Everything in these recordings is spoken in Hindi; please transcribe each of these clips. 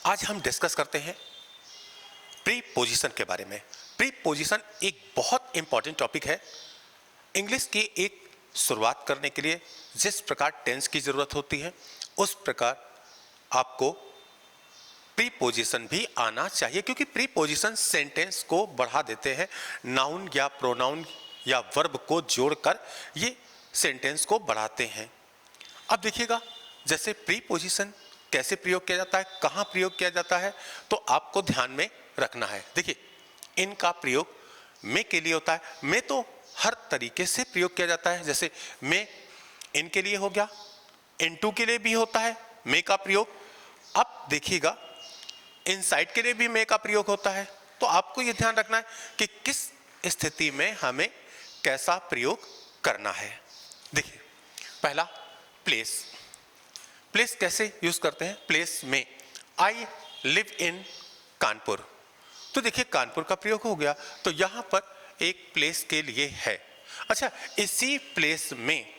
आज हम डिस्कस करते हैं प्रीपोजिशन के बारे में। प्रीपोजिशन एक बहुत इंपॉर्टेंट टॉपिक है। इंग्लिश की एक शुरुआत करने के लिए जिस प्रकार टेंस की जरूरत होती है, उस प्रकार आपको प्रीपोजिशन भी आना चाहिए, क्योंकि प्रीपोजिशन सेंटेंस को बढ़ा देते हैं। नाउन या प्रोनाउन या वर्ब को जोड़कर ये सेंटेंस को बढ़ाते हैं। अब देखिएगा, जैसे प्रीपोजिशन कैसे प्रयोग किया जाता है, कहाँ प्रयोग किया जाता है, तो आपको ध्यान में रखना है। देखिए, इनका प्रयोग में के लिए होता है। में तो हर तरीके से प्रयोग किया जाता है। जैसे में इन के लिए हो गया, इनटू के लिए भी होता है में का प्रयोग। अब देखिएगा, इनसाइड के लिए भी में का प्रयोग होता है। तो आपको यह ध्यान रखना है कि किस स्थिति में हमें कैसा प्रयोग करना है। देखिए, पहला प्लेस। प्लेस कैसे यूज करते हैं? प्लेस में आई लिव इन कानपुर। तो देखिए, कानपुर का प्रयोग हो गया, तो यहां पर एक प्लेस के लिए है। अच्छा, इसी प्लेस में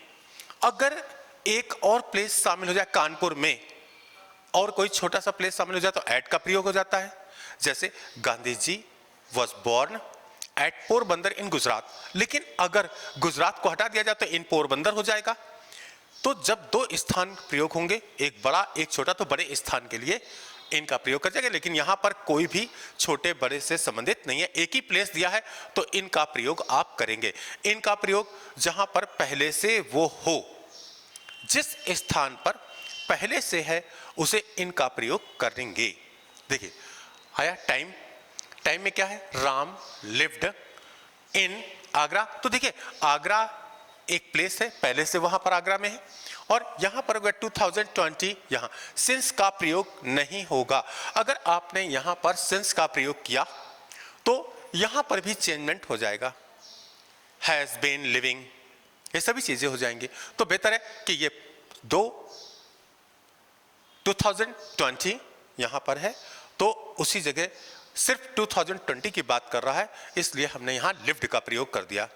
अगर एक और प्लेस शामिल हो जाए कानपुर में, और कोई छोटा सा प्लेस शामिल हो जाए, तो एट का प्रयोग हो जाता है। जैसे Gandhi ji was born at Porbandar इन गुजरात। लेकिन अगर गुजरात को हटा दिया जाए तो इन पोरबंदर हो जाएगा। तो जब दो स्थान प्रयोग होंगे, एक बड़ा एक छोटा, तो बड़े स्थान के लिए इनका प्रयोग कर जाएगा। लेकिन यहां पर कोई भी छोटे बड़े से संबंधित नहीं है, एक ही प्लेस दिया है, तो इनका प्रयोग आप करेंगे। इनका प्रयोग जहां पर पहले से वो हो, जिस स्थान पर पहले से है, उसे इनका प्रयोग करेंगे। देखिए, आया टाइम। टाइम में क्या है? Ram lived in Agra. तो देखिए, आगरा एक प्लेस है, पहले से वहां पर आगरा में है। और यहां पर 2020, यहां सिंस का प्रयोग नहीं होगा। अगर आपने यहां पर सिंस का प्रयोग किया तो यहां पर भी चेंजमेंट हो जाएगा। हैज बीन लिविंग, ये सभी चीजें हो जाएंगी। तो बेहतर है कि ये 2020 यहां पर है, तो उसी जगह सिर्फ 2020 की बात कर रहा है, इसलिए हमने यहां लिव्ड का प्रयोग कर दिया।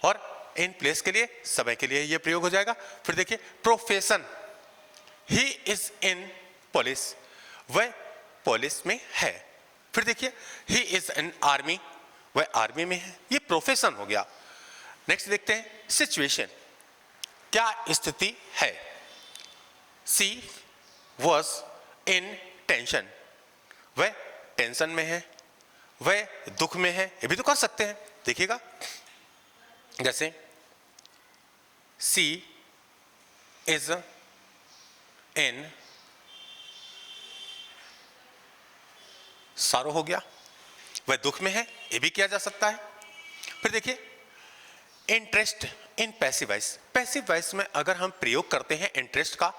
और इन प्लेस के लिए, समय के लिए यह प्रयोग हो जाएगा। फिर देखिए, profession, he is in police, वह पुलिस में है। फिर देखिए, ही इज इन आर्मी, वह आर्मी में है। यह प्रोफेशन हो गया। नेक्स्ट देखते हैं सिचुएशन, क्या स्थिति है। सी वॉज इन टेंशन, वह टेंशन में है, वह दुख में है। ये भी तो कर सकते हैं। देखिएगा, जैसे सी इज इन सारो हो गया, वह दुख में है, ये भी किया जा सकता है। फिर देखिए, interest in passive voice. Passive voice में अगर हम प्रयोग करते हैं इंटरेस्ट का,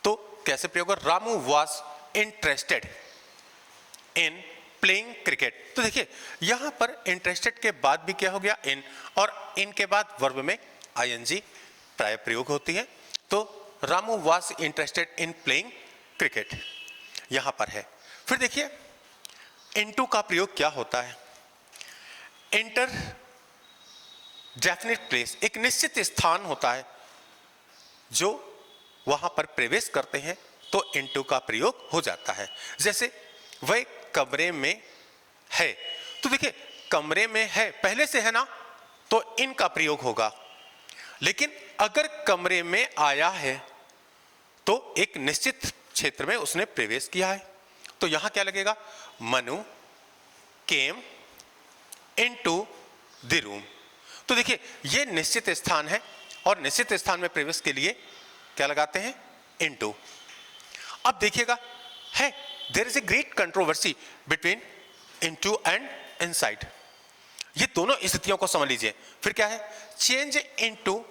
तो कैसे प्रयोग हो? Ramu was interested in playing cricket. तो देखिए, यहां पर इंटरेस्टेड के बाद भी क्या हो गया? इन, और इन के बाद वर्ब में आईएनजी प्राय प्रयोग होती है। तो Ramu was interested in playing cricket यहां पर है। फिर देखिए, इनटू का प्रयोग क्या होता है? इंटर डेफिनेट प्लेस, एक निश्चित स्थान होता है जो वहां पर प्रवेश करते हैं, तो इनटू का प्रयोग हो जाता है। जैसे वह कमरे में है। तो देखिए, कमरे में है पहले से है ना, तो इनका प्रयोग होगा। लेकिन अगर कमरे में आया है तो एक निश्चित क्षेत्र में उसने प्रवेश किया है, तो यहां क्या लगेगा? Manu came into the room. तो देखिए, यह निश्चित स्थान है, और निश्चित स्थान में प्रवेश के लिए क्या लगाते हैं? इनटू। अब देखिएगा, है there is a great controversy between into and inside. ये दोनों स्थितियों को समझ लीजिए। फिर क्या है? चेंज इनटू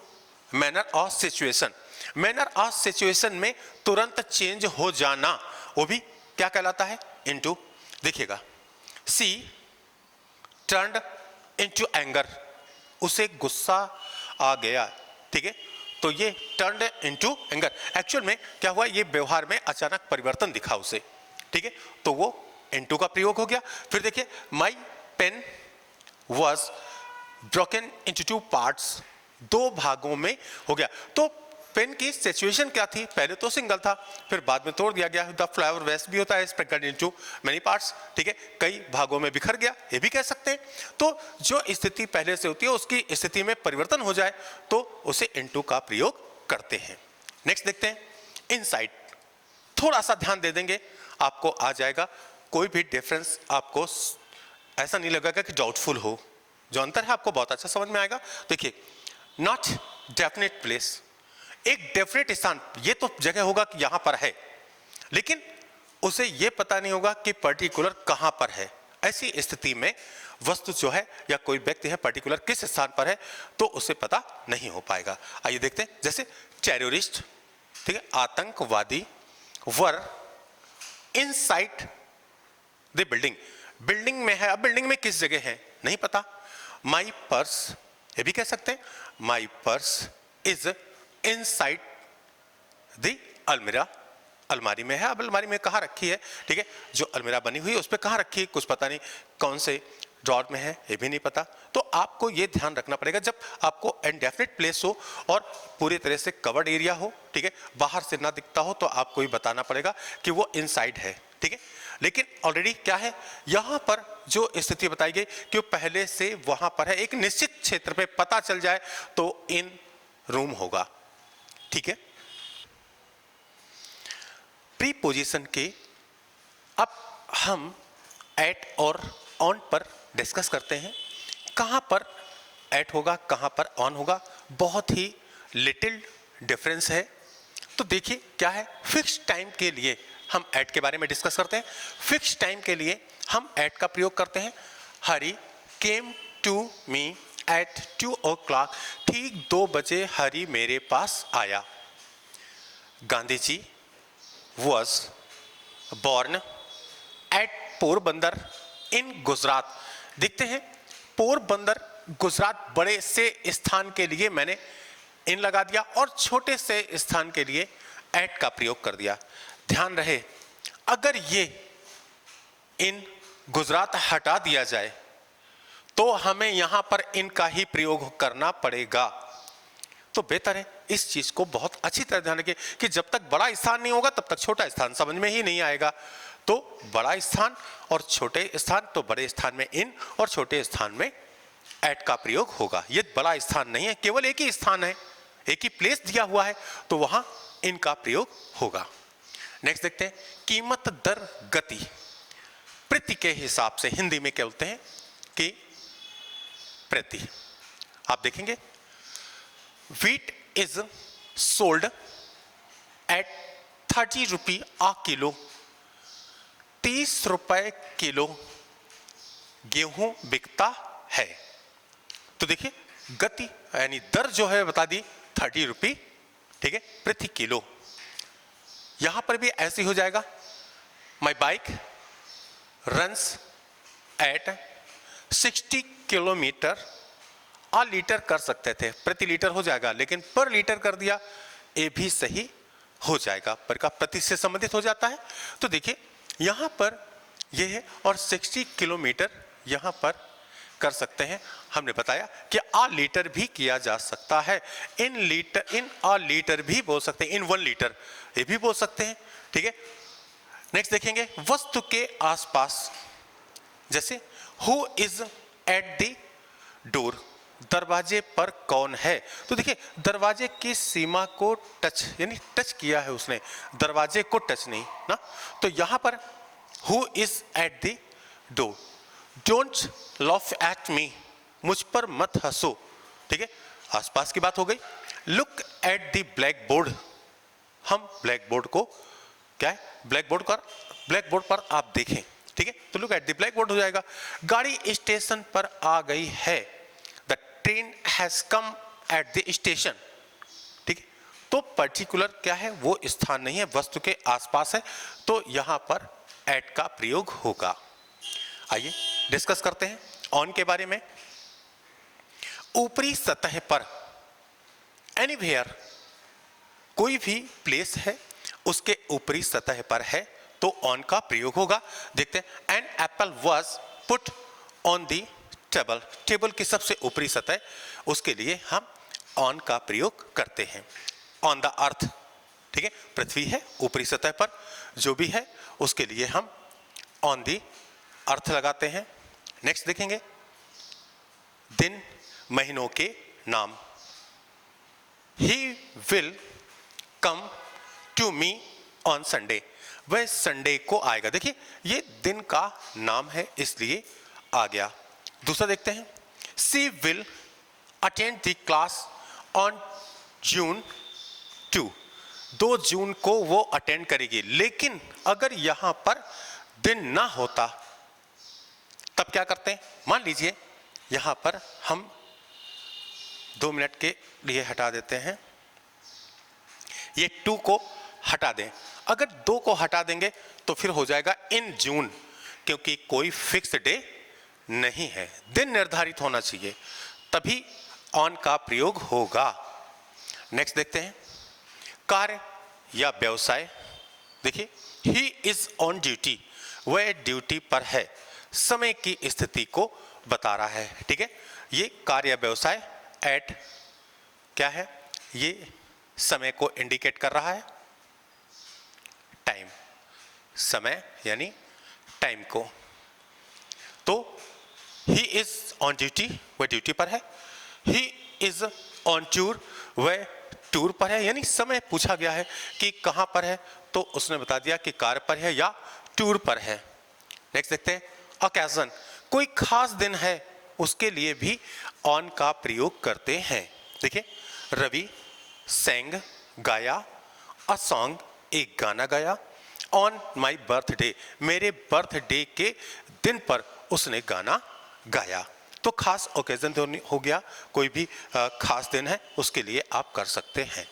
मैनर और सिचुएशन। मैनर और सिचुएशन में तुरंत चेंज हो जाना, वो भी क्या कहलाता है? इनटू। देखिएगा, सी टर्न्ड इनटू एंगर, उसे गुस्सा आ गया। ठीक है, तो ये टर्न्ड इनटू एंगर, एक्चुअल में क्या हुआ? ये व्यवहार में अचानक परिवर्तन दिखा उसे। ठीक है, तो वो इनटू का प्रयोग हो गया। फिर देखिए, my pen was broken into two parts, दो भागों में हो गया। तो पेन की सिचुएशन क्या थी, पहले तो सिंगल था, फिर बाद में तोड़ दिया गया। द फ्लावर वेस्ट भी होता है, स्प्रिंकल्ड इनटू मेनी पार्ट्स, ठीक है, कई भागों में बिखर गया, ये भी कह सकते हैं। तो जो स्थिति पहले से होती है उसकी स्थिति में परिवर्तन हो जाए तो उसे इनटू का प्रयोग करते हैं। नेक्स्ट देखते हैं इनसाइड। थोड़ा सा ध्यान दे देंगे आपको आ जाएगा, कोई भी डिफरेंस आपको ऐसा नहीं लगेगा कि डाउटफुल हो, जो अंतर है आपको बहुत अच्छा समझ में आएगा। देखिए, नॉट डेफिनेट प्लेस, एक डेफिनेट स्थान, ये तो जगह होगा कि यहां पर है, लेकिन उसे ये पता नहीं होगा कि पर्टिकुलर कहां पर है। ऐसी स्थिति में वस्तु जो है या कोई व्यक्ति है पर्टिकुलर किस स्थान पर है तो उसे पता नहीं हो पाएगा। आइए देखते हैं, जैसे टेररिस्ट, ठीक है, आतंकवादी वर इनसाइड द बिल्डिंग, बिल्डिंग में है। अब बिल्डिंग में किस जगह है नहीं पता। माई पर्स, ये भी कह सकते हैं माई पर्स इज इनसाइड द अलमीरा, अलमारी में है। अब अलमारी में कहाँ रखी है, ठीक है, जो अलमीरा बनी हुई है उस पर कहाँ रखी है कुछ पता नहीं, कौन से ड्रॉर में है ये भी नहीं पता। तो आपको ये ध्यान रखना पड़ेगा जब आपको इनडेफिनेट प्लेस हो और पूरी तरह से कवर्ड एरिया हो, ठीक है, बाहर से ना दिखता हो, तो आपको ये बताना पड़ेगा कि वो इनसाइड है, ठीक है। लेकिन ऑलरेडी क्या है, यहां पर जो स्थिति बताई गई कि वो पहले से वहां पर है, एक निश्चित क्षेत्र पे पता चल जाए तो इन रूम होगा, ठीक है। प्रीपोजिशन के अब हम एट और ऑन पर डिस्कस करते हैं। कहां पर एट होगा, कहां पर ऑन होगा, बहुत ही लिटिल डिफरेंस है। तो देखिए क्या है, फिक्स टाइम के लिए हम एट के बारे में डिस्कस करते हैं। फिक्स टाइम के लिए हम एट का प्रयोग करते हैं। हरी came to me at 2 o'clock, ठीक 2 बजे हरी मेरे पास आया। Gandhi ji was born at Porbandar इन गुजरात। देखते हैं पोरबंदर गुजरात, बड़े से स्थान के लिए मैंने इन लगा दिया और छोटे से स्थान के लिए एट का प्रयोग कर दिया। ध्यान रहे, अगर ये इन गुजरात हटा दिया जाए तो हमें यहां पर इनका ही प्रयोग करना पड़ेगा। तो बेहतर है इस चीज को बहुत अच्छी तरह ध्यान रखिए कि जब तक बड़ा स्थान नहीं होगा तब तक छोटा स्थान समझ में ही नहीं आएगा। तो बड़ा स्थान और छोटे स्थान, तो बड़े स्थान में इन और छोटे स्थान में एट का प्रयोग होगा। ये बड़ा स्थान नहीं है, केवल एक ही स्थान है, एक ही प्लेस दिया हुआ है, तो वहां इनका प्रयोग होगा। नेक्स्ट देखते हैं कीमत दर गति। प्रति के हिसाब से हिंदी में क्या बोलते हैं कि प्रति। आप देखेंगे wheat is sold at 30 रुपये a किलो, 30 रुपए किलो गेहूं बिकता है। तो देखिए गति यानी दर जो है बता दी 30 रुपये, ठीक है, प्रति किलो। यहां पर भी ऐसे हो जाएगा, my bike runs at 60 kilometre a litre कर सकते थे, प्रति लीटर हो जाएगा, लेकिन पर लीटर कर दिया, ये भी सही हो जाएगा, पर का प्रति से संबंधित हो जाता है। तो देखिए यहां पर ये है और 60 किलोमीटर यहां पर कर सकते हैं। हमने बताया कि आ लीटर भी किया जा सकता है, in litre, in uh litre भी बोल सकते हैं, इन 1 लीटर ये भी बोल सकते हैं, ठीक है। नेक्स्ट देखेंगे वस्तु के आसपास, जैसे who is at the door, दरवाजे पर कौन है। तो देखिए दरवाजे की सीमा को टच, यानी टच किया है उसने, दरवाजे को टच नहीं ना। तो यहां पर who is at the door, don't laugh at me, मुझ पर मत हंसो, ठीक है, आसपास की बात हो गई। Look at the black board, हम ब्लैक बोर्ड को क्या है, ब्लैक बोर्ड पर आप देखें, ठीक है, तो look at the black board हो जाएगा। गाड़ी स्टेशन पर आ गई है, the train has come at the station, ठीक है। तो पर्टिकुलर क्या है, वो स्थान नहीं है, वस्तु के आसपास है, तो यहां पर एट का प्रयोग होगा। आइए डिस्कस करते हैं ऑन के बारे में। ऊपरी सतह पर, एनीवेयर, कोई भी प्लेस है उसके ऊपरी सतह पर है तो ऑन का प्रयोग होगा। देखते हैं an apple was put on the table, table की सबसे ऊपरी सतह, उसके लिए हम ऑन का प्रयोग करते हैं। ऑन द अर्थ, ठीक है, पृथ्वी है ऊपरी सतह पर, जो भी है उसके लिए हम ऑन दी अर्थ लगाते हैं। नेक्स्ट देखेंगे दिन महीनों के नाम। He will come to me on Sunday, वह संडे को आएगा। देखिए ये दिन का नाम है इसलिए आ गया। दूसरा देखते हैं, she will attend the class on June 2, 2 June को वो अटेंड करेगी। लेकिन अगर यहां पर दिन ना होता तब क्या करते हैं, मान लीजिए यहां पर हम 2 मिनट के लिए हटा देते हैं, ये 2 को हटा दें। अगर 2 को हटा देंगे तो फिर हो जाएगा इन जून, क्योंकि कोई फिक्स डे नहीं है, दिन निर्धारित होना चाहिए, तभी ऑन का प्रयोग होगा। नेक्स्ट देखते हैं, कार्य या व्यवसाय। देखिए ही इज ऑन ड्यूटी, वह ड्यूटी पर है, समय की स्थिति को बता रहा है, ठीक है। ये कार्य या व्यवसाय एट क्या है, ये समय को इंडिकेट कर रहा है, टाइम, समय यानी टाइम को। तो ही इज ऑन ड्यूटी, वह ड्यूटी पर है। ही इज ऑन टूर, वह टूर पर है, यानी समय पूछा गया है कि कहां पर है, तो उसने बता दिया कि कार्य पर है या टूर पर है। नेक्स्ट देखते हैं, ओकेजन, कोई खास दिन है उसके लिए भी ऑन का प्रयोग करते हैं। देखिए रवि sang गाया, अ सॉन्ग एक गाना गाया, ऑन माई बर्थडे मेरे बर्थडे के दिन पर उसने गाना गाया। तो खास ओकेजन हो गया, कोई भी खास दिन है उसके लिए आप कर सकते हैं।